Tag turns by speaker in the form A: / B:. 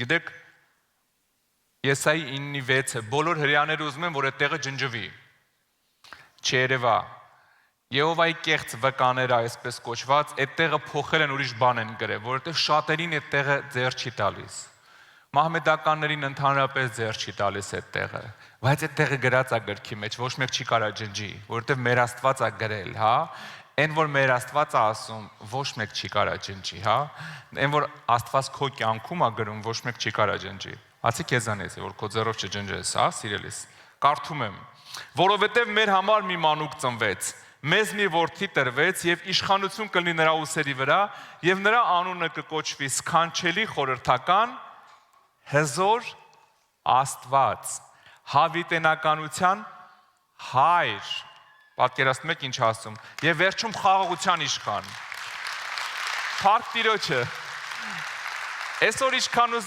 A: Գիտեք, Եսայի 9:6-ը բոլոր հրեաները ուզում են, որ այդ տեղը ջնջվի։ Չերևա։ Եհովայի կեղծ վկաները, այսպես կոչված, այդ տեղը փոխել են, ուրիշ բան են գրել, որովհետև շատերին այդ տեղը ձեռ չի տալիս։ Մահմեդականներին ընդհանրապես ձեռ չի տալիս այդ տեղը, բայց այդ տեղը գրած է գրքի մեջ, ոչ մեկ չի կարա ջնջի, որովհետև մեր Աստված է գրել, հա։ Այն որ մեր Աստված է ասում, ոչ մեկ չի կարա ջնջի, հա։ Այն որ Աստված քո կյանքում է գրում, ոչ մեկ չի կարա ջնջի։ Ասի քեզանից, որ քո ձեռով չջնջես, հա, սիրելիս։ Կարդում եմ. որովհետև մեր համար մի մանուկ ծնվեց, մեզ մի որդի տրվեց եւ իշխանություն կլինի նրա ուսերի վրա եւ նրա անունը կկոչվի սքանչելի խորհրդական, հզոր Աստված, հավիտենականության հայր, պատկերացնում եք ինչ ասում, եւ վերջում խաղաղության իշխան։ Փառք Տիրոջը։ Այսօր ինչքան